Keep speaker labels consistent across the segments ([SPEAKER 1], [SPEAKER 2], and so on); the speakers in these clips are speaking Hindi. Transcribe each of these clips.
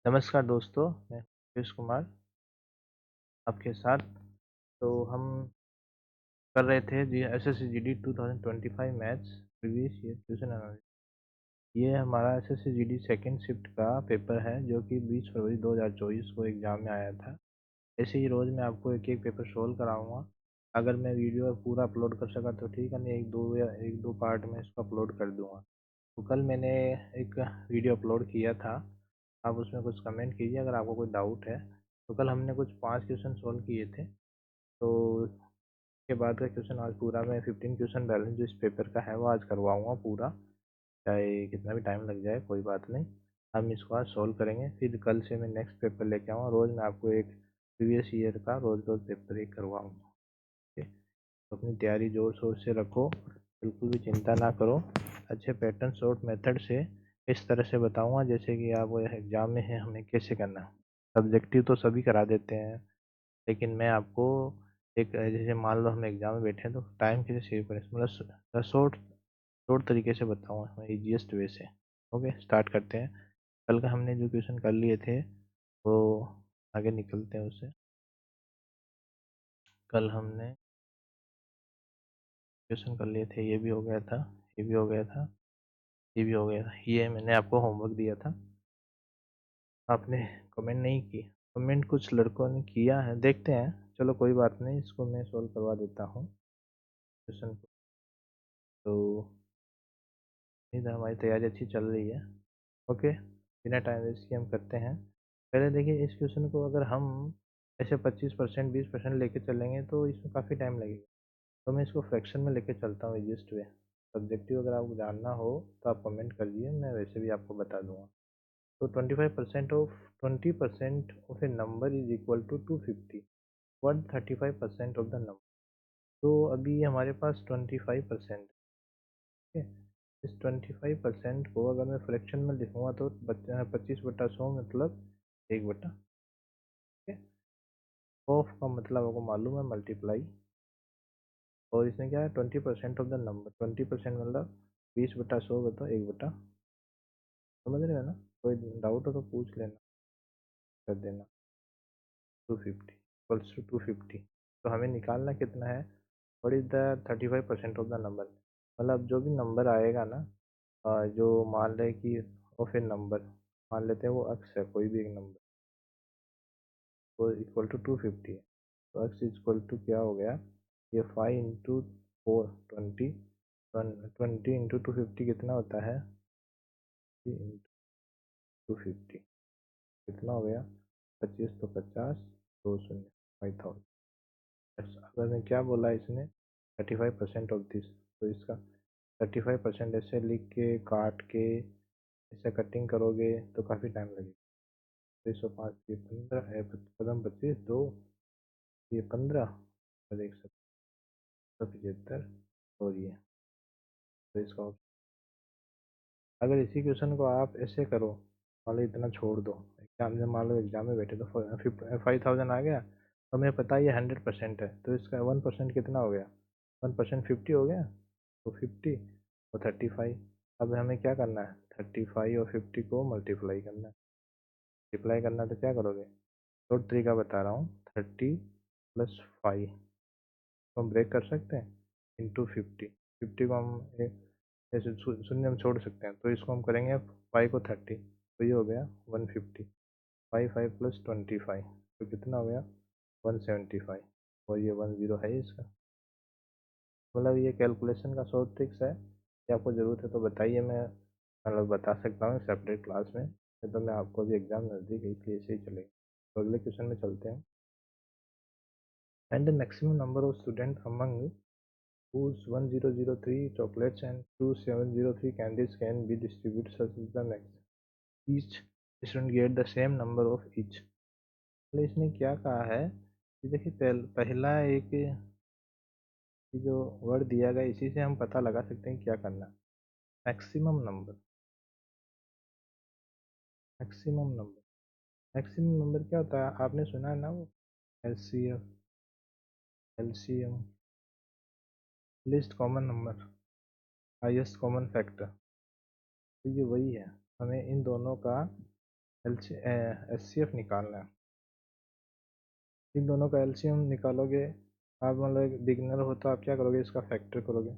[SPEAKER 1] नमस्कार दोस्तों, मैं कृष कुमार आपके साथ। तो हम कर रहे थे जी SSC GD 2025 maths previous year question analysis. ये हमारा एसएससी जीडी सेकंड शिफ्ट का पेपर है जो कि 20 फरवरी 2024 को एग्ज़ाम में आया था। ऐसे ही रोज़ मैं आपको एक एक पेपर सोल्व कराऊंगा। अगर मैं वीडियो पूरा अपलोड कर सका तो ठीक है, नहीं एक दो पार्ट में इसको अपलोड कर दूंगा। तो कल मैंने एक वीडियो अपलोड किया था, आप उसमें कुछ कमेंट कीजिए अगर आपको कोई डाउट है। तो कल हमने कुछ 5 क्वेश्चन सोल्व किए थे। तो उसके बाद का क्वेश्चन आज पूरा मैं 15 क्वेश्चन बैलेंस जो इस पेपर का है वो आज करवाऊँगा पूरा, चाहे कितना भी टाइम लग जाए कोई बात नहीं। हम इसको आज सोल्व करेंगे, फिर कल से मैं नेक्स्ट पेपर लेके आऊँगा। रोज़ मैं आपको एक प्रीवियस ईयर का रोज़ रोज़ पेपर एक करवाऊँगा। ठीक है, तो अपनी तैयारी जोर शोर से रखो, बिल्कुल भी चिंता ना करो। अच्छे पैटर्न शॉर्ट मेथड से इस तरह से बताऊंगा जैसे कि आप एग्ज़ाम में है हमें कैसे करना है। सब्जेक्टिव तो सभी करा देते हैं, लेकिन मैं आपको एक जैसे मान लो हम एग्ज़ाम में बैठे हैं तो टाइम कैसे सेव करें, मतलब शॉर्ट शॉर्ट तरीके से बताऊंगा, ईजीएस्ट वे से। ओके, स्टार्ट करते हैं। कल का हमने जो क्वेश्चन कर लिए थे वो आगे निकलते हैं उससे। कल हमने क्वेश्चन कर लिए थे, ये भी हो गया था, ये भी हो गया था, ये भी हो गया था। ये मैंने आपको होमवर्क दिया था, आपने कमेंट नहीं की। कमेंट कुछ लड़कों ने किया है, देखते हैं। चलो कोई बात नहीं, इसको मैं सॉल्व करवा देता हूँ क्वेश्चन को। तो इधर हमारी तैयारी अच्छी चल रही है। ओके, बिना टाइम वेस्ट किए हम करते हैं। पहले देखिए, इस क्वेश्चन को अगर हम ऐसे 25% 20% लेके चलेंगे तो इसमें काफ़ी टाइम लगेगा। तो मैं इसको फ्रैक्शन में लेके चलता हूँ ईजिएस्ट वे। सब्जेक्टिव अगर आपको जानना हो तो आप कमेंट कर दिए, मैं वैसे भी आपको बता दूंगा। तो 25% of 20% of a number is equal to 250। 135% of the number. तो अभी हमारे पास 25%। ठीक है, इस 25% को अगर मैं फ्रैक्शन में लिखूंगा तो 25/100 मतलब 1/। ठीक है, ऑफ का मतलब आपको मालूम है मल्टीप्लाई, और इसमें क्या है 20% ऑफ द नंबर। 20% मतलब 20/100 बताओ 1/। समझ रहे हो ना? कोई डाउट हो तो पूछ लेना, कर देना। 250 इक्वल्स टू 250। तो हमें निकालना कितना है, what is the 35% of the number. मतलब जो भी नंबर आएगा ना, जो मान रहे कि ऑफ ए नंबर, मान लेते हैं वो अक्स है, कोई भी एक नंबर, वो इक्वल टू 250 है। तो अक्स इक्वल टू क्या हो गया, ये 5 इंटू 4 20। 20 इंटू 250 कितना होता है, 250 कितना हो गया, 25 तो 50, 2 शून्य, 5000। अगर मैं क्या बोला इसने, 35% ऑफ दिस, तो इसका 35% ऐसे लिख के काट के ऐसे कटिंग करोगे तो काफ़ी टाइम लगेगा। 305 ये 15 है, कदम 25 दो, ये 15 और 175, और ये। तो इसका अगर इसी क्वेश्चन को आप ऐसे करो, मान लो इतना छोड़ दो, एग्जाम में मान लो एग्जाम में बैठे तो 5000 आ गया, तो हमें पता है ये 100% है, तो इसका 1% कितना हो गया, 1% 50 हो गया। तो 50 और 35। अब हमें क्या करना है, 35 और 50 को मल्टीप्लाई करना है। मल्टीप्लाई करना है तो क्या करोगे, तो तरीका बता रहा हूँ, 30 + 5 को हम ब्रेक कर सकते हैं इंटू 50। 50 को हम ऐसे शून्य में छोड़ सकते हैं, तो इसको हम करेंगे 5 को 30, तो ये हो गया 150। 5 + 25 तो कितना हो गया, 175। और ये 10 है इसका। मतलब ये कैलकुलेशन का शॉर्ट ट्रिक्स है, ये आपको ज़रूरत है तो बताइए, मैं मतलब बता सकता हूँ सेपरेट क्लास में। तो मैं आपको भी एग्जाम नज़दीक है इसलिए ऐसे ही चलेगा। तो अगले क्वेश्चन में चलते हैं। And the maximum number of student among whose 1003 chocolates and 2703 candies can be distributed such as the max each student get the same number of each। तो इसने क्या कहा है कि देखिए, पहला एक ये जो वर्ड दिया गया इसी से हम पता लगा सकते हैं क्या करना। Maximum number, maximum number, maximum number क्या होता है, आपने सुना है ना वो, LCM, LCM, list common number, highest common factor. तो ये वही है, हमें इन दोनों का HCF निकालना है। इन दोनों का एलसीएम निकालोगे आप, मतलब एक बिगनर हो तो आप क्या करोगे, इसका फैक्टर करोगे।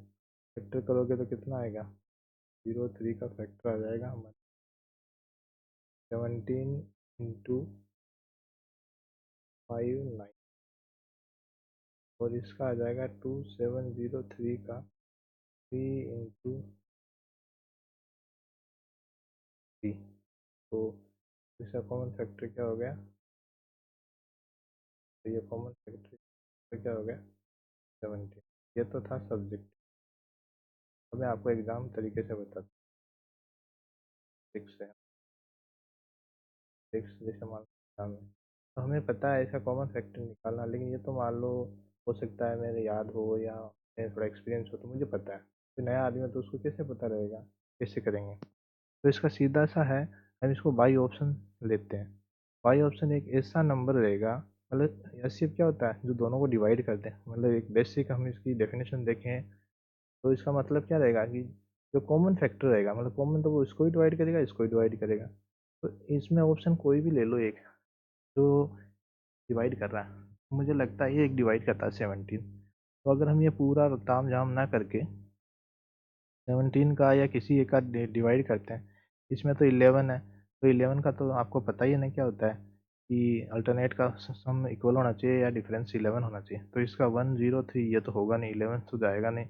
[SPEAKER 1] फैक्टर करोगे तो कितना आएगा, 03 का फैक्टर आ जाएगा हमारे 17 × 5 9, और इसका आ जाएगा 2703 का 3 × 3। तो इसका कॉमन फैक्टर क्या हो गया, तो ये कॉमन फैक्टर क्या हो गया 17। ये तो था सब्जेक्ट। अब मैं आपको एग्जाम तरीके से बताता हूँ। सिक्स है, सिक्स जैसे मान लो एग्जाम है, तो हमें पता है इसका कॉमन फैक्टर निकालना, लेकिन ये तो मान लो हो सकता है मेरे याद हो या मेरे थोड़ा एक्सपीरियंस हो, तो मुझे पता है। तो नया आदमी है तो उसको कैसे पता रहेगा, कैसे करेंगे। तो इसका सीधा सा है, हम इसको बाई ऑप्शन लेते हैं। बाई ऑप्शन एक ऐसा नंबर रहेगा, मतलब एचसीएफ क्या होता है, जो दोनों को डिवाइड करते हैं, मतलब एक बेसिक हम इसकी डेफिनेशन देखें तो इसका मतलब क्या रहेगा कि जो कॉमन फैक्टर रहेगा, मतलब कॉमन तो वो इसको ही डिवाइड करेगा, इसको ही डिवाइड करेगा। तो इसमें ऑप्शन कोई भी ले लो एक, जो डिवाइड कर रहा है, मुझे लगता है ये एक डिवाइड करता है 17। तो अगर हम ये पूरा ताम झाम ना करके 17 का या किसी एक का डिवाइड करते हैं, इसमें तो 11 है, तो 11 का तो आपको पता ही है ना क्या होता है, कि अल्टरनेट का सम इक्वल होना चाहिए या डिफरेंस 11 होना चाहिए। तो इसका 103 ये तो होगा नहीं, 11 तो जाएगा नहीं।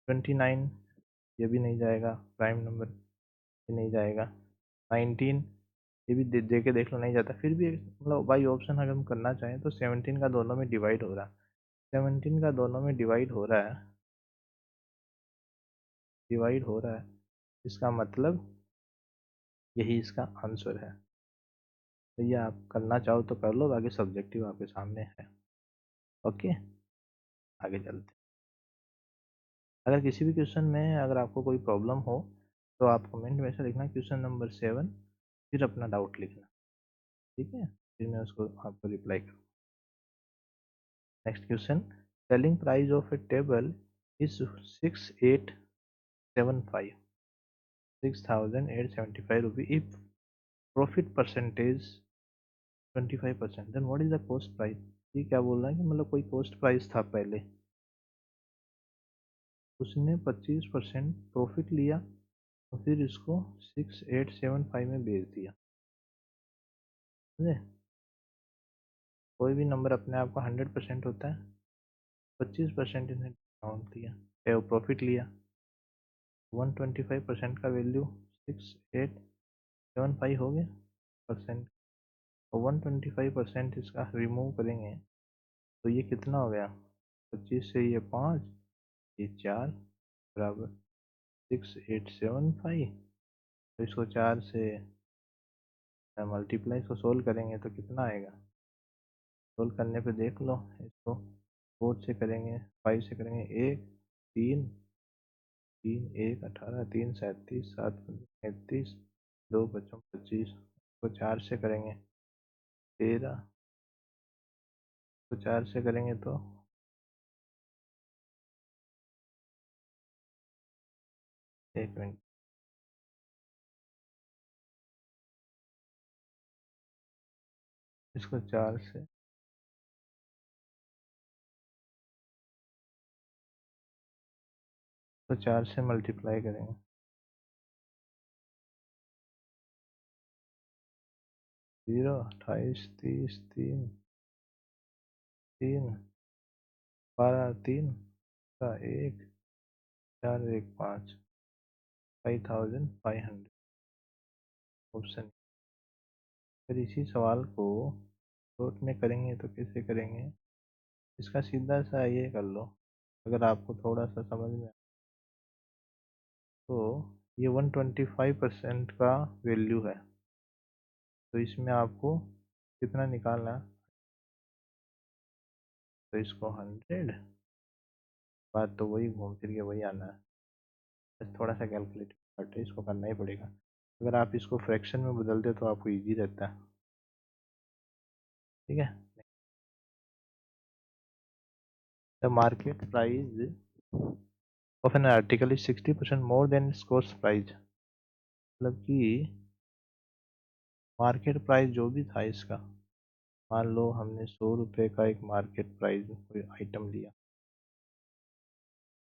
[SPEAKER 1] 29 ये भी नहीं जाएगा, प्राइम नंबर ये नहीं जाएगा। 19 ये भी दे के देख लो, नहीं जाता। फिर भी मतलब बाई ऑप्शन अगर हम करना चाहें तो 17 का दोनों में डिवाइड हो रहा है, 17 का दोनों में डिवाइड हो रहा है, डिवाइड हो रहा है, इसका मतलब यही इसका आंसर है। तो ये आप करना चाहो तो कर लो, बाकी सब्जेक्टिव आपके सामने है। ओके, आगे चलते हैं। अगर किसी भी क्वेश्चन में अगर आपको कोई प्रॉब्लम हो तो आप कमेंट में से लिखना क्वेश्चन नंबर 7, फिर अपना डाउट लिखना, ठीक है, फिर मैं उसको आपको रिप्लाई करूँ। Next question, selling price of a table is 6875, 6875 rupee, if profit percentage 25%, then what is the cost price. ये क्या बोल रहा है कि मतलब कोई कॉस्ट प्राइस था पहले, उसने 25% प्रॉफिट लिया और फिर इसको 6875 में बेच दिया। समझे, कोई भी नंबर अपने आप का 100% होता है, 25% इसने डिस्काउंट दिया, वो प्रॉफिट लिया, 125% का वैल्यू 6875 हो गया परसेंट, और 125% इसका रिमूव करेंगे तो ये कितना हो गया, 25 से ये 5, ये 4, बराबर 6875। तो इसको 4 से मल्टीप्लाई, इसको सोल्व करेंगे तो कितना आएगा, सोल्व करने पे देख लो इसको, 4 से करेंगे, 5 से करेंगे, 1 3 3 1 18, 3 37, 7 35, 2 55 25, तो 4 से करेंगे 13, तो 4 से करेंगे तो 1 मिनट, इसको 4 से, तो 4 से मल्टीप्लाई करेंगे, 0 28 30 3 3 12 3 का 1 4 1 5, 5500 ऑप्शन। फिर इसी सवाल को शॉर्ट में करेंगे तो कैसे करेंगे, इसका सीधा सा ये कर लो, अगर आपको थोड़ा सा समझ में तो ये 125% का वैल्यू है, तो इसमें आपको कितना निकालना है, तो इसको 100, बात तो वही घूम फिर के वही आना है, बस थोड़ा सा कैलकुलेट करते, इसको करना ही पड़ेगा। अगर आप इसको फ्रैक्शन में बदलते तो आपको ईजी रहता है, ठीक है। The market price of an article is 60% more than it's cost price, मतलब कि मार्केट प्राइस जो भी था इसका, मान लो हमने 100 रुपये का एक मार्केट प्राइस कोई आइटम लिया,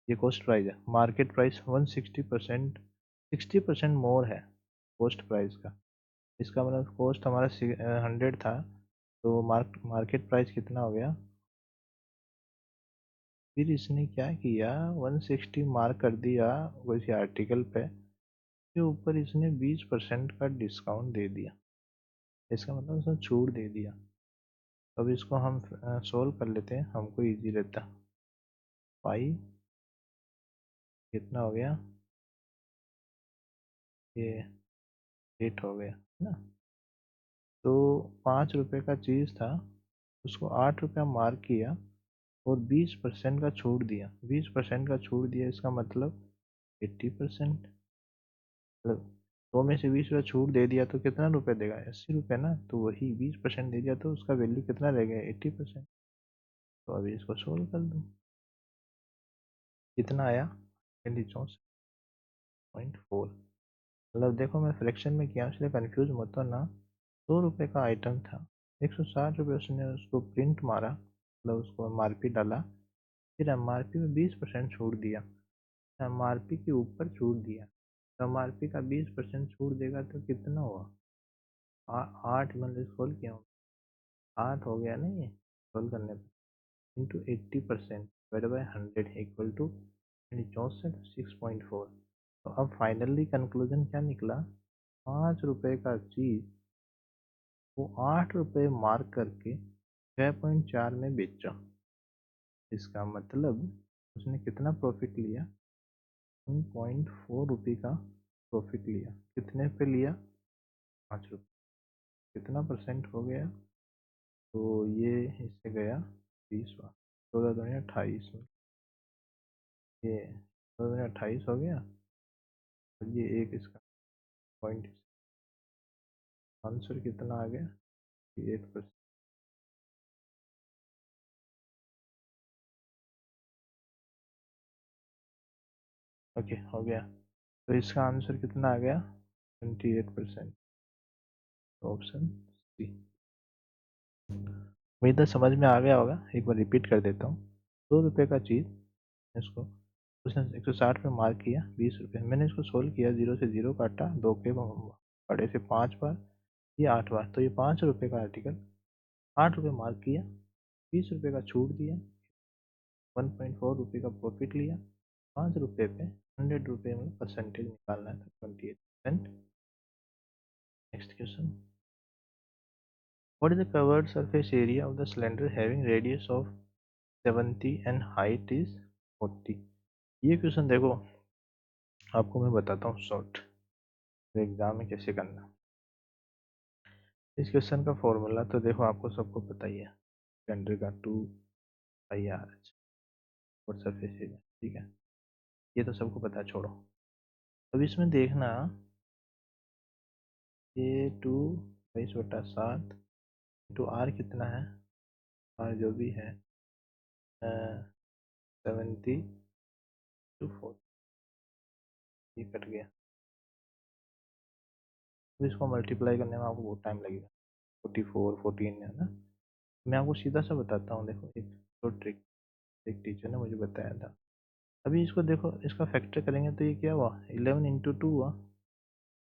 [SPEAKER 1] ये कॉस्ट प्राइस है। मार्केट प्राइस 160%, 60% मोर है कॉस्ट प्राइस का। इसका मतलब कॉस्ट हमारा 100 था, तो मार्केट प्राइस कितना हो गया। फिर इसने क्या किया, 160 मार्क कर दिया किसी आर्टिकल पे, के ऊपर इसने 20% का डिस्काउंट दे दिया। इसका मतलब उसने छूट दे दिया। अब इसको हम सोल्व कर लेते हैं, हमको इजी रहता। पाई कितना हो गया, ये 8 हो गया है ना। तो 5 रुपये का चीज़ था, उसको 8 रुपया मार्क किया और 20% का छूट दिया। 20% का छूट दिया, इसका मतलब 80%। मतलब 100 में से 20 रुपया छूट दे दिया तो कितना रुपये देगा, 80 रुपये ना। तो वही 20% दे दिया तो उसका वैल्यू कितना रह गया, 80%। तो अभी इसको सोल्व कर दो, कितना आया 24.4। मतलब देखो मैं फ्रैक्शन में किया इसलिए कंफ्यूज मत हो ना। 100 रुपये का आइटम था, 160 रुपये उसने उसको प्रिंट मारा, मतलब उसको एमआरपी डाला। फिर एमआरपी में 20% छूट दिया, एमआरपी के ऊपर छूट दिया। तो एमआरपी का 20% छूट देगा तो कितना हुआ, 8, मतलब सोल्व किया हूँ, 8 हो गया ना ये सोल्व करने पर। Into 80% divide by 100 equal to 64, 6.4। तो अब फाइनली कंक्लूजन क्या निकला, 5 रुपये का चीज वो 8 रुपये मार्क करके 6.4 में बेचा। इसका मतलब उसने कितना प्रॉफिट लिया, 1.4 रुपये का प्रॉफिट लिया। कितने पे लिया, 5 रुपये। कितना परसेंट हो गया, तो ये इससे गया 20 बार, 14 दूनी 28 में, ये 14 दूनी 28 हो गया। और ये एक इसका पॉइंट, आंसर कितना आ गया, 8%। ओके हो गया। तो इसका आंसर कितना आ गया, 28%। Option C. उम्मीद है समझ में आ गया होगा, एक बार रिपीट कर देता हूँ। 100 रुपये का चीज़, इसको उसने 160 पे मार्क किया, 20 रुपये। मैंने इसको सोल्व किया, 0 से 0 काटा, 2 के बड़े से 5 बार, ये 8 बार। तो ये 5 रुपये का आर्टिकल 8 रुपये मार्क किया, 20 रुपये का छूट दिया, 1.4 रुपये का प्रॉफिट लिया। 5 रुपये पे 100 रुपये में परसेंटेज निकालना है, 28%। Next question, what is the covered surface area of the cylinder having radius of 70 and height is 40? ये क्वेश्चन देखो आपको मैं बताता हूँ शॉर्ट, एग्जाम में कैसे करना। इस क्वेश्चन का फॉर्मूला तो देखो आपको सबको पता ही है, सिलेंडर का 2πr और सरफेस एरिया, ठीक है, ये तो सबको पता है, छोड़ो। अब इसमें देखना, ये 2/7 इंटू आर कितना है, आर जो भी है 70 to 40, ये कट गया। अब इसको मल्टीप्लाई करने में आपको बहुत टाइम लगेगा, 44, 14 है ना। मैं आपको सीधा सा बताता हूँ, देखो एक तो ट्रिक एक टीचर ने मुझे बताया था। अभी इसको देखो, इसका फैक्टर करेंगे तो ये क्या हुआ, 11 into 2 हुआ।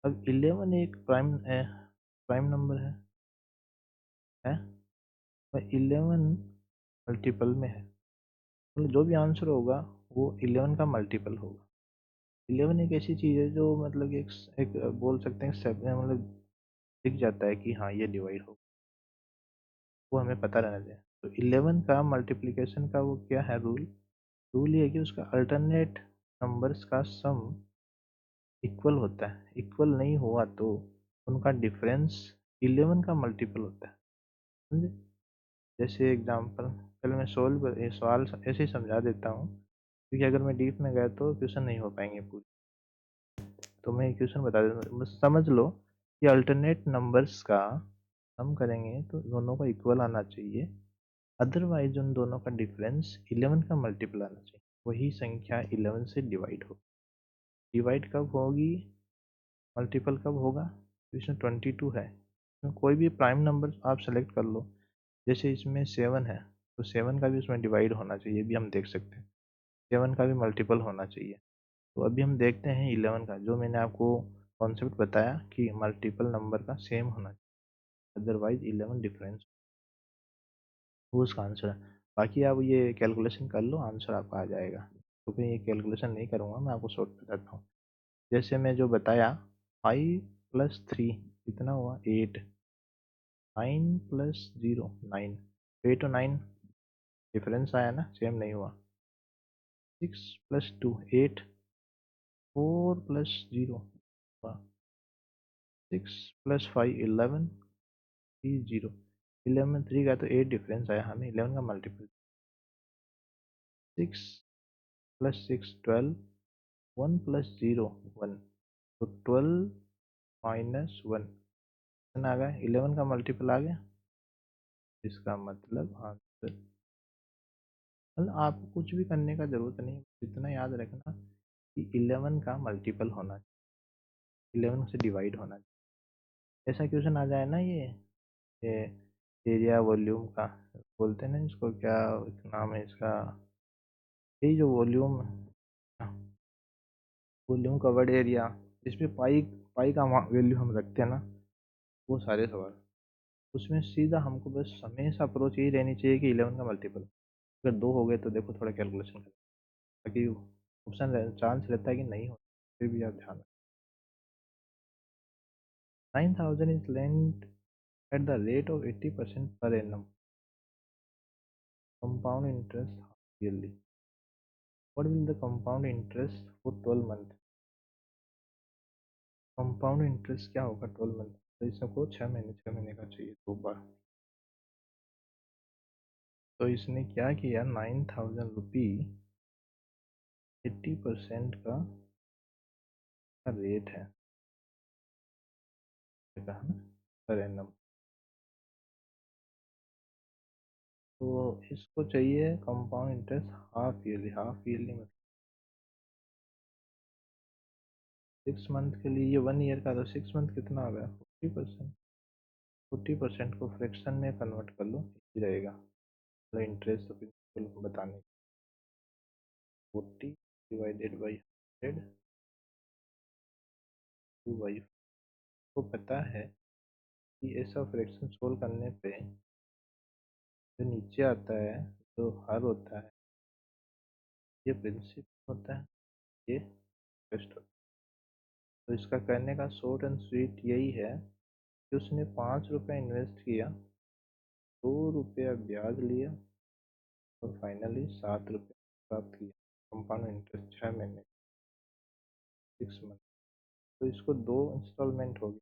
[SPEAKER 1] अब 11 एक प्राइम नंबर है, और 11 मल्टीपल में है, मतलब जो भी आंसर होगा वो 11 का मल्टीपल होगा। 11 एक ऐसी चीज़ है जो मतलब कि एक बोल सकते हैं मतलब दिख जाता है कि हाँ ये डिवाइड होगा, वो हमें पता रहना चाहिए। तो 11 का मल्टीप्लिकेशन का वो क्या है रूल, रूल ये है कि उसका अल्टरनेट नंबर्स का सम इक्वल होता है। इक्वल नहीं हुआ तो उनका डिफरेंस 11 का मल्टीपल होता है, समझे। जैसे एग्जांपल, पहले मैं ये सवाल ऐसे ही समझा देता हूँ, क्योंकि अगर मैं डीप में गया तो क्वेश्चन नहीं हो पाएंगे पूरे। तो मैं क्वेश्चन बता देता हूँ, बस समझ लो कि अल्टरनेट नंबर्स का सम करेंगे तो दोनों का इक्वल आना चाहिए, अदरवाइज उन दोनों का डिफरेंस 11 का मल्टीपल आना चाहिए, वही संख्या 11 से डिवाइड हो। डिवाइड कब होगी, मल्टीपल कब होगा, तो इसमें 22 है, कोई भी प्राइम नंबर आप सेलेक्ट कर लो। जैसे इसमें 7 है, तो 7 का भी उसमें डिवाइड होना चाहिए, ये भी हम देख सकते हैं। 7 का भी मल्टीपल होना चाहिए। तो अभी हम देखते हैं 11 का, जो मैंने आपको कॉन्सेप्ट बताया कि मल्टीपल नंबर का सेम होना चाहिए, अदरवाइज 11 डिफरेंस, वो उसका आंसर है। बाकी आप ये कैलकुलेशन कर लो, आंसर आपका आ जाएगा। तो मैं ये कैलकुलेशन नहीं करूँगा, मैं आपको शॉर्ट बताता हूँ। जैसे मैं जो बताया, 5 + 3 कितना हुआ, 8। 9 + 0 9, 8 और 9 डिफरेंस आया ना, सेम नहीं हुआ। 6 + 2 8, 4 + 0 हुआ। 6 + 5 11, 3 0। 11 में 3 का तो 8 डिफरेंस आया, हमें 11 का मल्टीपल। 6 + 6 12, 1 + 0 1, तो 12 - 1 कितना आ गया, 11 का मल्टीपल आ गया। इसका मतलब आंसर, मतलब आपको कुछ भी करने का जरूरत नहीं, इतना याद रखना कि 11 का मल्टीपल होना चाहिए, 11 से डिवाइड होना चाहिए। ऐसा क्वेश्चन आ जाए ना, ये एरिया वॉल्यूम का बोलते हैं ना इसको, क्या नाम है इसका, यही जो वॉल्यूम, वॉल्यूम कवर्ड एरिया, इसमें पाई, पाई का वैल्यू हम रखते हैं ना, वो सारे सवाल, उसमें सीधा हमको बस हमेशा अप्रोच यही रहनी चाहिए कि 11 का मल्टीपल। अगर 2 हो गए तो देखो थोड़ा कैलकुलेशन करें, ताकि ऑप्शन चांस रहता है कि नहीं हो, फिर भी आप ध्यान। 9,000 is lent at the rate of 80% per annum. Compound interest yearly. What will the compound interest for 12 months? Compound interest क्या होगा 12 मंथ, तो इसको 6 महीने का चाहिए 2 बार। तो इसने क्या किया, 9,000 रुपी 80% का रेट है, पर एनम। तो इसको चाहिए compound interest half yearly, half yearly मतलब 6 मंथ के लिए, ये 1 ईयर का, तो 6 मंथ कितना हो गया, 40%। 40% को फ्रैक्शन में कन्वर्ट कर लो, इजी रहेगा, तो इंटरेस्ट तो प्रिंसिपल को बताने। 40 / 100 2/, को पता है कि ऐसा फ्रैक्शन सोल्व करने पे जो नीचे आता है, जो हर होता है, ये प्रिंसिपल होता है, ये इंटरेस्ट होता है। तो इसका कहने का शॉर्ट एंड स्वीट यही है कि उसने 5 रुपये इन्वेस्ट किया, 2 रुपया ब्याज लिया, और फाइनली 7 रुपये प्राप्त किया। कंपाउंड इंटरेस्ट 6 महीने, 6 मंथ। तो इसको 2 इंस्टॉलमेंट होगी,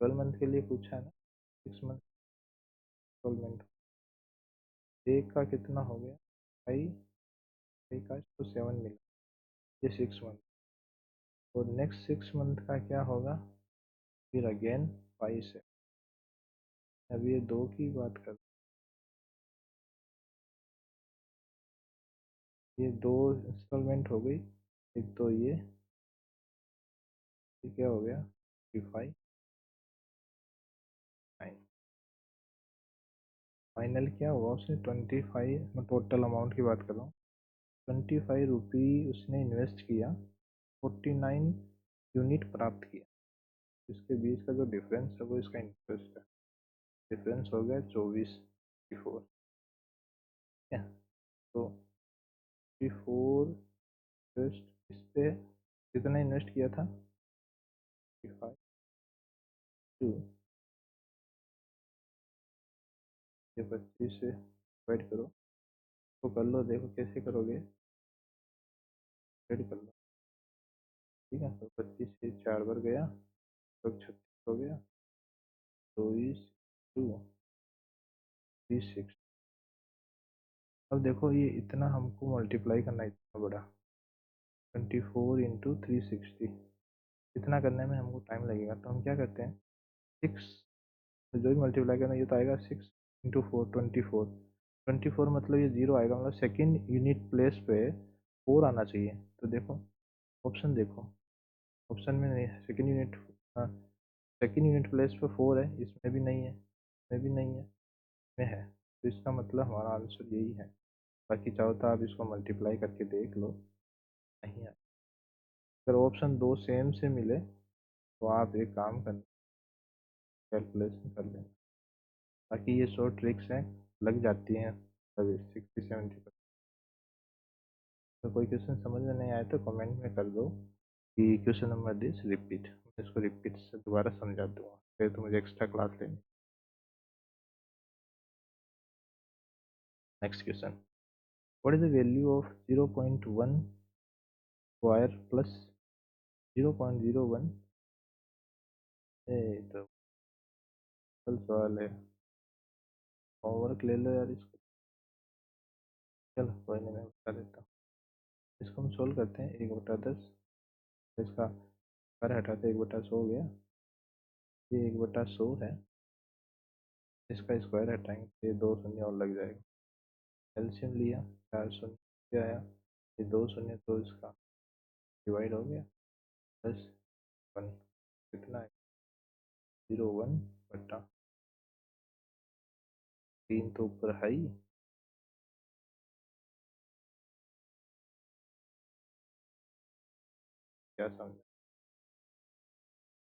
[SPEAKER 1] 12 मंथ के लिए पूछा है ना, 6 मंथ इंस्टॉलमेंट। एक का कितना हो गया, 5, एक का इसको 7 मिला, ये 6 मंथ। और नेक्स्ट 6 मंथ का क्या होगा, फिर अगेन 5 से। अब ये 2 की बात कर, ये 2 इंस्टॉलमेंट हो गई। एक तो ये क्या हो गया, 5 9। फाइनल क्या हुआ, उसने 25, मैं टोटल अमाउंट की बात कर रहा हूँ, 25 रुपी उसने इन्वेस्ट किया, 49 यूनिट प्राप्त किया। इसके बीच का जो डिफरेंस है वो इसका इंटरेस्ट है, डिफरेंस हो गया 24 ठीक है। तो 24 इंटरेस्ट इस पे कितना इन्वेस्ट किया था, 5 टू, ये 25 से डिवाइड करो, तो कर लो, देखो कैसे करोगे, डिवाइड कर लो, ठीक है। तो 25 से 4 बार गया, तो 36 हो गया, 24 2 36। अब देखो ये इतना हमको मल्टीप्लाई करना है, इतना बड़ा, 24 × 360, इतना करने में हमको टाइम लगेगा। तो हम क्या करते हैं, 6, तो जो भी मल्टीप्लाई करना, ये तो आएगा 6 × 4 24। 24 मतलब ये 0 आएगा, मतलब सेकेंड यूनिट प्लेस पे 4 आना चाहिए। तो देखो ऑप्शन देखो, ऑप्शन में नहीं, सेकेंड यूनिट, हाँ, सेकेंड यूनिट प्लेस पे 4 है, इसमें भी नहीं है, इसमें भी नहीं है, इसमें है। तो इसका मतलब हमारा आंसर यही है। बाकी चाहो तो आप इसको मल्टीप्लाई करके देख लो, नहीं है। अगर ऑप्शन दो सेम से मिले तो आप एक काम कर, कैलकुलेशन कर लें। बाकी ये शॉर्ट ट्रिक्स हैं, लग जाती हैं कभी 60-70%। तो कोई क्वेश्चन समझ में नहीं आया तो कमेंट में कर दो कि क्वेश्चन नंबर दिस रिपीट, मैं इसको रिपीट से दोबारा समझा दूंगा, फिर तो मुझे एक्स्ट्रा क्लास लेनी। Next question, what is the value of 0.1 square plus 0.01? ये तो कल सवाल है, होमवर्क ले लो यार इसको। चलो कोई नहीं, मैं बता देता हूँ। इसको हम सोल्व करते हैं, 1/10, इसका स्क्वायर हटाते 1/100 हो गया, ये 1/100 है, इसका स्क्वायर हटाएंगे तो ये 2 शून्य और लग जाएगा। एलसीएम लिया, 4 शून्य आया, ये 2 शून्य तो इसका डिवाइड हो गया, प्लस 1, कितना है 0.1/3, तो ऊपर है ही। क्या समझा?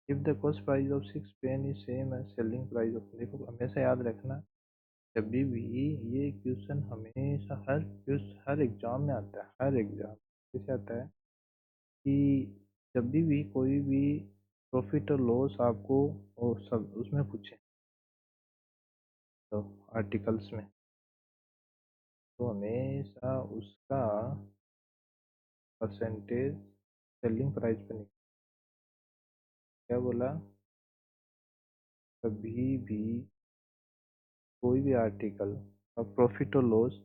[SPEAKER 1] If the cost price of 6 pen is same as selling price of, देखो हमेशा याद रखना, जब भी ये क्वेश्चन हमेशा हर एग्जाम में आता है, हर एग्जाम कैसे आता है कि जब भी कोई भी प्रॉफिट और लॉस आपको और सब उसमें पूछे, तो आर्टिकल्स में, तो हमेशा उसका परसेंटेज सेलिंग प्राइस पे निकल। क्या बोला? कभी भी कोई भी आर्टिकल का प्रॉफिट और लॉस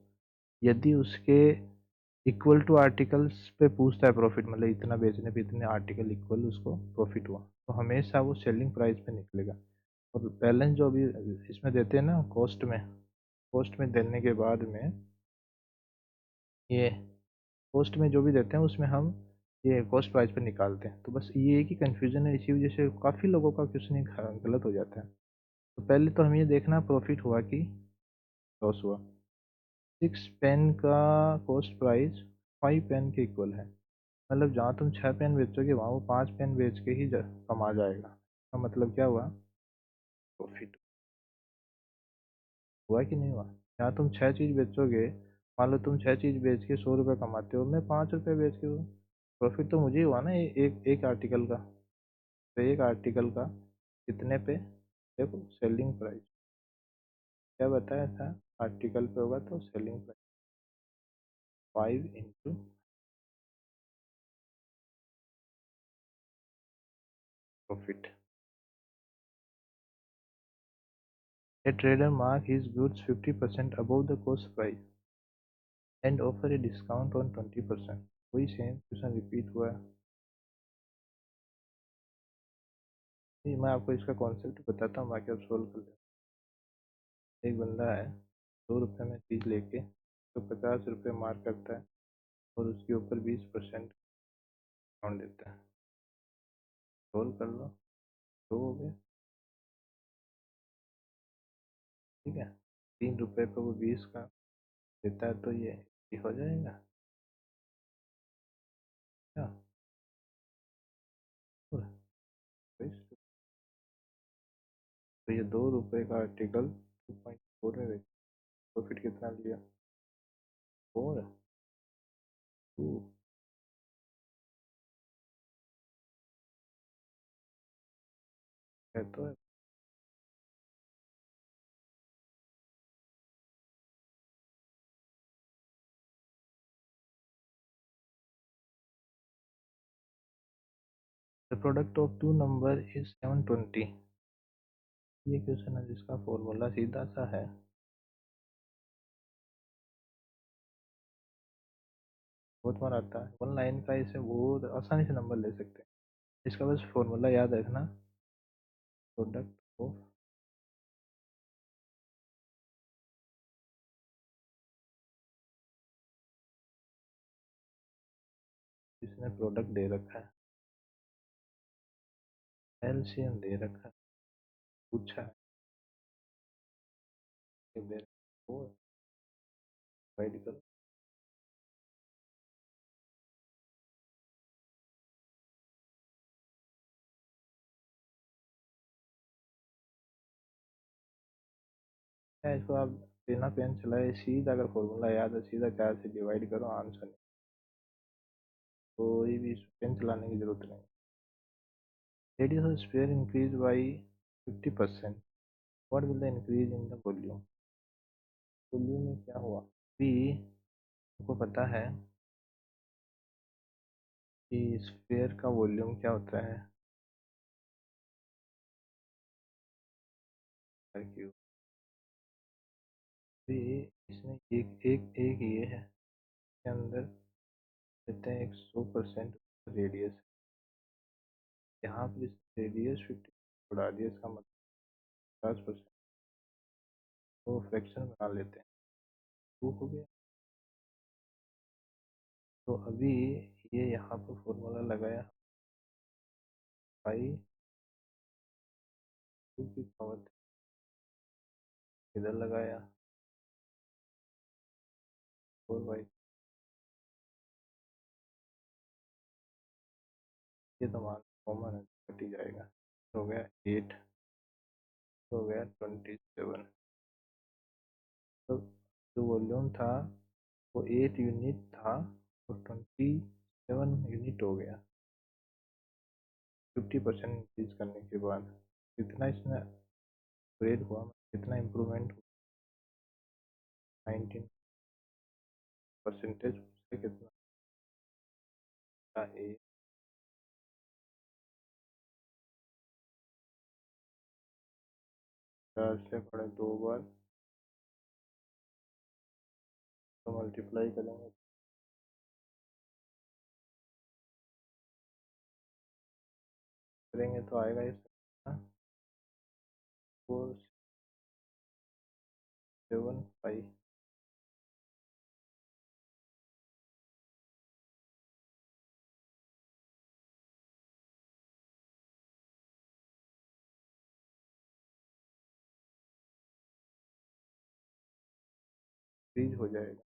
[SPEAKER 1] यदि उसके इक्वल टू आर्टिकल्स पे पूछता है प्रॉफिट, मतलब इतना बेचने पे इतने आर्टिकल इक्वल उसको प्रॉफिट हुआ, तो हमेशा वो सेलिंग प्राइस पे निकलेगा। और बैलेंस जो अभी इसमें देते हैं ना, कॉस्ट में देने के बाद में, ये कॉस्ट में जो भी देते हैं उसमें हम ये कॉस्ट प्राइस पे निकालते हैं। तो बस ये एक ही कन्फ्यूजन है, इसी वजह से काफ़ी लोगों का क्वेश्चन गलत हो जाता है। तो पहले तो हमें ये देखना प्रॉफिट हुआ कि लॉस हुआ। 6 पेन का कॉस्ट प्राइस 5 पेन के इक्वल है, मतलब जहाँ तुम 6 पेन बेचोगे वहाँ वो 5 पेन बेच के ही कमा जाएगा। इसका मतलब क्या हुआ? प्रॉफिट हुआ कि नहीं हुआ? जहाँ तुम 6 चीज़ बेचोगे, मान लो तुम 6 चीज़ बेच के 100 रुपये कमाते हो, मैं 5 रुपये बेच के, प्रॉफिट तो मुझे ही हुआ ना, एक आर्टिकल का। तो एक आर्टिकल का कितने पे? देखो सेलिंग प्राइस क्या बताया था, आर्टिकल पे होगा तो selling price 5 into profit. A trader mark his goods 50% above the cost price and offer a discount on 20%। वही सेम क्वेश्चन रिपीट हुआ है। नहीं, मैं आपको इसका कॉन्सेप्ट बताता हूँ, बाकी आप सोल्व कर लें। एक बंदा है, 100 रुपये में चीज़ लेके तो 50 रुपये मार्क करता है और उसके ऊपर 20% डिस्काउंट देता है। सोल्व कर लो, दो हो गए, ठीक है। 3 रुपये पे वो 20 का देता है, तो ये हो जाएगा क्या? तो ये 2 रुपये का आर्टिकल 2.4 में बेचा, प्रॉफिट कितना लिया? 4 2। तो the product of two number is 720। ये क्वेश्चन है जिसका फॉर्मूला सीधा सा है, बहुत बार आता है 1 लाइन का, इसे बहुत आसानी से नंबर ले सकते हैं। इसका बस फॉर्मूला याद रखना, प्रोडक्ट ऑफ, इसने प्रोडक्ट दे रखा है, एलसीएम दे रखा है, पूछा है कि मेरे को डिवाइड करो। या इसको आप बिना पेन चलाए सीधा, अगर फॉर्मूला याद है सीधा 4 से डिवाइड करो, आंसर नहीं। कोई भी पेन चलाने की जरूरत नहीं। Radius of sphere increase by 50%। What will the increase in the volume? Volume में क्या हुआ? भी आपको पता है कि स्फीयर का वॉल्यूम क्या होता है? क्यों भी इसमें एक एक एक ये है के अंदर देते हैं एक 100% रेडियस। यहाँ पर इस रेडियस 50 बढ़ा दिया, इसका मतलब 50%, तो फ्रैक्शन बना लेते हैं। टू हो गया। तो अभी ये यहाँ पर फॉर्मूला लगाया, पाई टू की पावर इधर लगाया, 4/, ये तो मान कॉमन है, कट ही जाएगा। हो गया 8, हो गया 27। तो जो वॉल्यूम था वो 8 यूनिट था, और 27 यूनिट हो गया 50% इंक्रीज करने के बाद। कितना इसमें अपग्रेड हुआ, कितना इम्प्रूवमेंट हुआ? 19% से कितना था? 4 से बड़े 2 बार, तो मल्टीप्लाई करेंगे तो आएगा ये 475। फ्रीज हो जाएगा।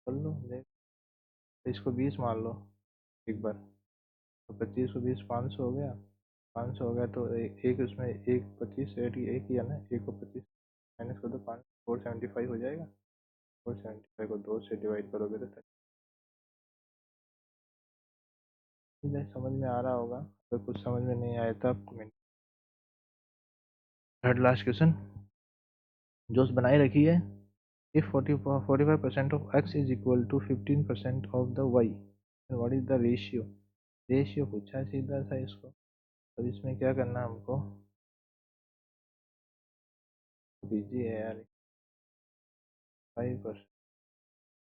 [SPEAKER 1] कर लो देख, इसको 20 मान लो एक बार, तो 25 को 20 500 हो गया। 500 हो गया तो एक उसमें एक 25 एक ही है ना, एक को 25 माइनस कर दो, 5 475 हो जाएगा। 475 को 2 से डिवाइड करोगे तो समझ में आ रहा होगा। अगर कुछ समझ में नहीं आया तो आप कमेंट। थर्ड लास्ट क्वेश्चन जो बनाई रखी है, if 45% of x is equal to 15% of the y, then what is the ratio? Ratio पूछा है सीधा सा इसको। अब इसमें क्या करना है हमको, दीजिए यार। 5%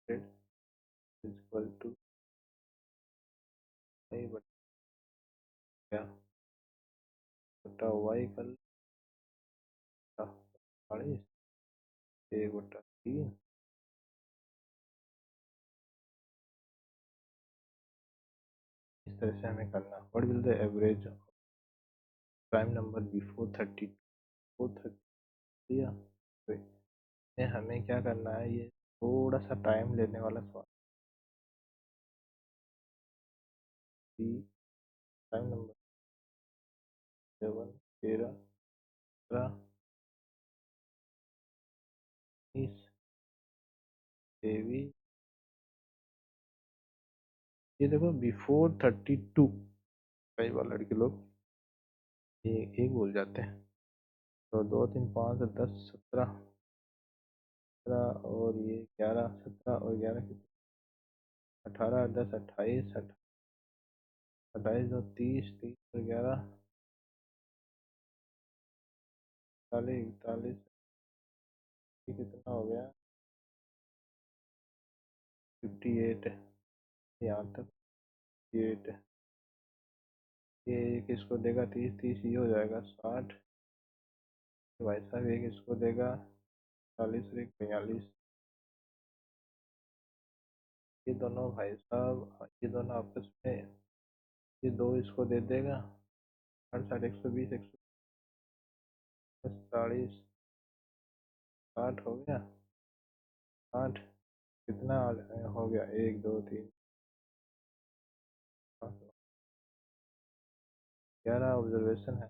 [SPEAKER 1] इज इक्वल टू 5 बटा बटा वाई का 40, 1/3। इस तरह से हमें करना। What will the average prime number before 30 दिया? तो हमें क्या करना है, ये थोड़ा सा टाइम लेने वाला सवाल। Prime number 7, 13, 17, 19, 23। ये देखो बिफोर 32, कई बार लड़के लोग एक एक बोल जाते हैं। तो 2 3 5 10 17, 17 और ये 11, 17 और 11 कितने? 18, 10 28, 28 दो 30, 30 और 11 41, 41। ये कितना हो गया? 58 है यहाँ तक। 58 है। ये एक इसको देगा 30, 30 ये हो जाएगा 60। भाई साहब एक इसको देगा 40 और एक 42। ये दोनों भाई साहब, ये दोनों आपस में, ये दो इसको दे देगा, हर साइड 120, 140, 60 हो गया। 60 कितना हो गया? 1 2 3 11 ऑब्जर्वेशन है।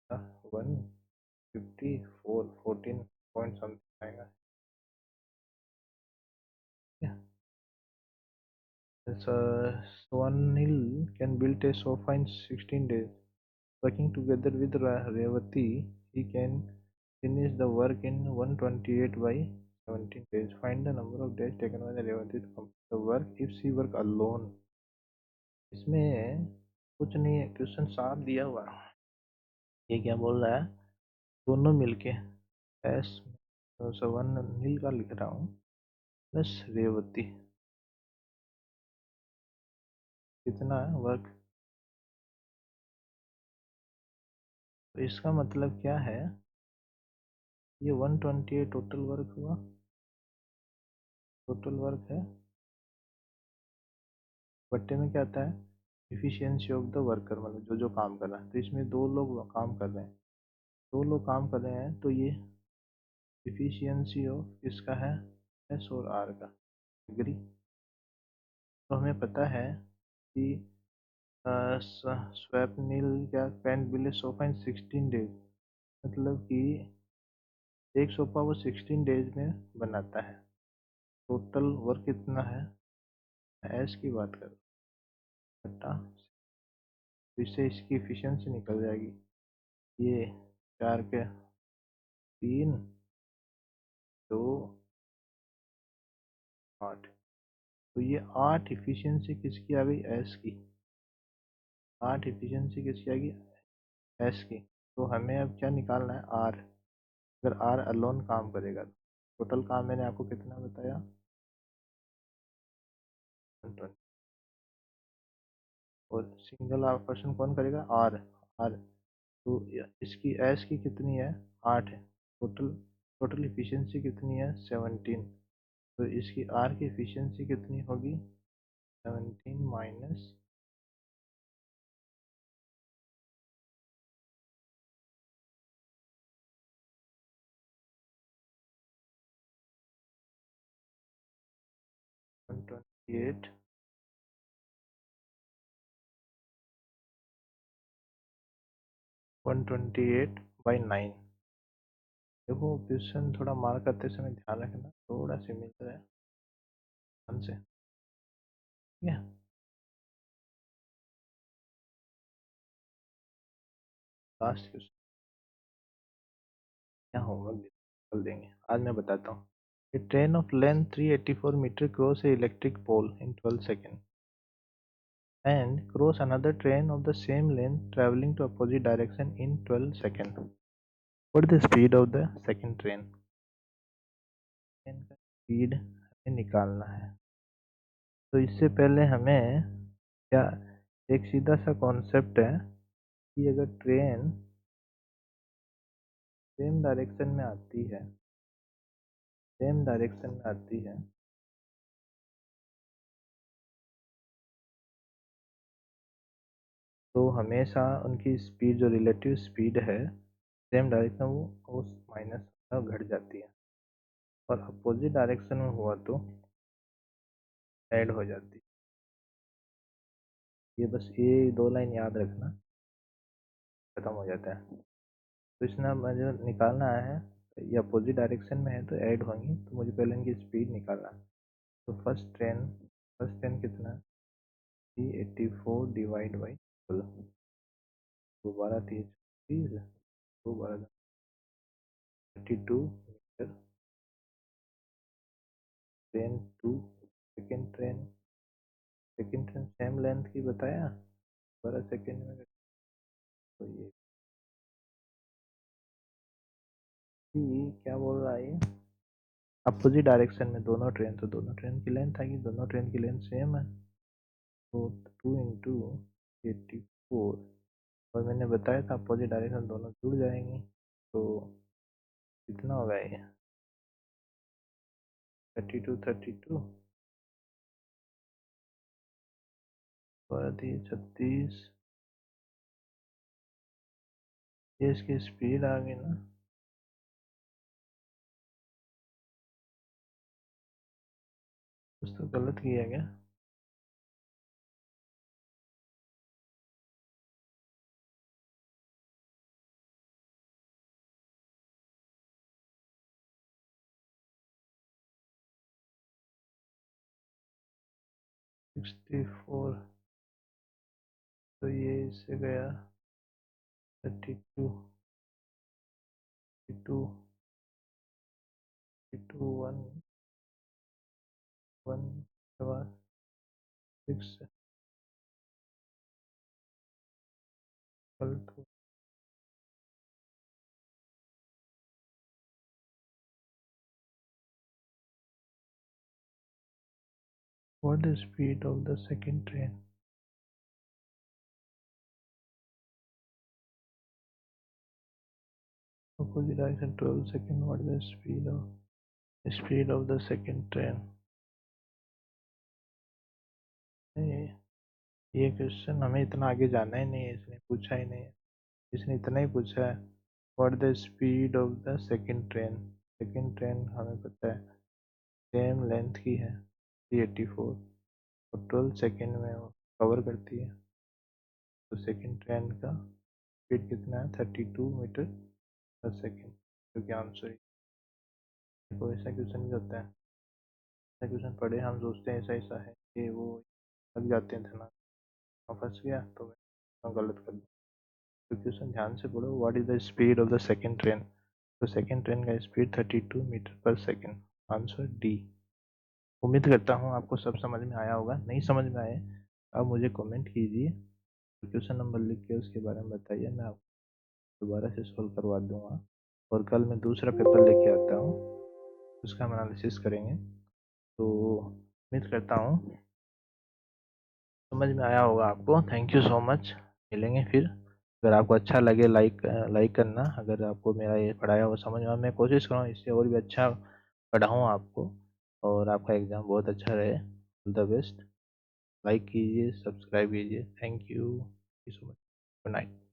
[SPEAKER 1] 154, 14 पॉइंट समथिंग आएगा। Swanil can build a sofa in 16 days. Working together with Revati, he can finish the work in 128 by 17 days. Find the number of days taken by the Revati to complete the work if she work alone. इसमें कुछ नहीं है, क्वेश्चन साफ दिया हुआ है। ये क्या बोल रहा है? दोनों मिलके एस नील का लिख रहा हूँ प्लस रेवती कितना है वर्क। तो इसका मतलब क्या है? ये 128 टोटल वर्क हुआ, टोटल वर्क है। बट्टे में क्या आता है? इफिशियंसी ऑफ द वर्कर, मतलब जो जो काम कर रहा है। तो इसमें दो लोग काम कर रहे हैं, दो लोग काम कर रहे हैं, तो ये इफिशियंसी ऑफ इसका है एस और आर का। एग्री? तो हमें पता है कि स्वैपनील क्या paint bill sofa in 16 days, मतलब कि एक सोफा वो 16 डेज में बनाता है। टोटल वर्क कितना है? एस की बात करो बटा, तो इससे इसकी इफिशियंसी निकल जाएगी। ये 4 के 3, 2, 8। तो ये 8 इफिशियंसी किसकी आ गई? एस की। 8 इफिशियंसी किसकी आ गई? एस की। तो हमें अब क्या निकालना है? आर। अगर आर अलोन काम करेगा तो टोटल काम मैंने आपको कितना बताया? 120। और सिंगल पर्सन कौन करेगा? आर। आर। तो इसकी एस की कितनी है? 8 है। टोटल टोटल इफिशियंसी कितनी है? 17। तो इसकी आर की इफिशियंसी कितनी होगी? 17 माइनस 128, 128/9। देखो क्वेश्चन थोड़ा मार करते समय ध्यान रखना, थोड़ा सी मिल रहा है हमसे। ठीक है? लास्ट क्वेश्चन क्या होमवर्क कल देंगे, आज मैं बताता हूँ। A train of length 384 meter cross a electric pole in 12 seconds and cross another train of the same length traveling to opposite direction in 12 seconds. What is the speed of the second train? Train का स्पीड हमें निकालना है। तो इससे पहले हमें क्या, एक सीधा सा कॉन्सेप्ट है कि अगर ट्रेन सेम डायरेक्शन में आती है, सेम डायरेक्शन में आती है, तो हमेशा उनकी स्पीड जो रिलेटिव स्पीड है सेम डायरेक्शन वो उस माइनस घट जाती है, और अपोजिट डायरेक्शन में हुआ तो ऐड हो जाती है। ये बस ये 2 लाइन याद रखना, खत्म हो जाता है। तो इसमें मुझे निकालना है, ये अपोजिट डायरेक्शन में है तो ऐड होंगी, तो मुझे पहले इनकी स्पीड निकालना है। तो फर्स्ट ट्रेन कितना है? 384 divide by 12। 2 12 3 2 12 32 metre. Train 2। Second train same length की बताया, 12 सेकेंड में। तो ये क्या बोल रहा है? अपोजिट डायरेक्शन में दोनों ट्रेन, तो दोनों ट्रेन की लेंथ आएगी, दोनों ट्रेन की लेंथ सेम है। तो 2 × 84, और मैंने बताया था अपोजिट डायरेक्शन दोनों जुड़ जाएंगी। तो कितना होगा ये? 32 32 36 ये इसकी स्पीड आ गई ना। कुछ तो गलत किया क्या? 64, तो ये इससे गया 32, 32, 32, 1 के बाद 6 गलत हो। What the speed of the second train? Opposite direction 12 second. What is the speed of the second train? नहीं, ये क्वेश्चन हमें इतना आगे जाना ही नहीं है, इसने पूछा ही नहीं है। इसने इतना ही पूछा है, what the speed of the second train. Second train हमें पता है सेम लेंथ की है 384, और 12 सेकंड में वो कवर करती है। तो सेकंड ट्रेन का स्पीड कितना है? 32 मीटर पर सेकंड, जो कि आंसर। देखो ऐसा क्वेश्चन भी होता है, ऐसा क्वेश्चन पढ़े हम सोचते हैं ऐसा ऐसा है कि वो लग जाते हैं थे, फंस गया तो मैं गलत कर दूँ। तो क्वेश्चन ध्यान से पढ़ो, what is the speed of the second train. तो सेकंड ट्रेन का स्पीड 32 मीटर पर सेकंड, आंसर डी। उम्मीद करता हूँ आपको सब समझ में आया होगा। नहीं समझ में आए आप मुझे कमेंट कीजिए, क्वेश्चन नंबर लिख के उसके बारे में बताइए, मैं आपको दोबारा से सोल्व करवा दूंगा। और कल मैं दूसरा पेपर लेके आता हूँ, उसका हम एनालिसिस करेंगे। तो उम्मीद करता हूँ समझ में आया होगा आपको। Thank you so much. मिलेंगे फिर। अगर आपको अच्छा लगे लाइक लाइक करना। अगर आपको मेरा ये पढ़ाया हुआ समझ में, मैं कोशिश करूँ इससे और भी अच्छा पढ़ाऊँ आपको, और आपका एग्ज़ाम बहुत अच्छा रहे। All the best. लाइक कीजिए, सब्सक्राइब कीजिए। Thank you so much. Good night.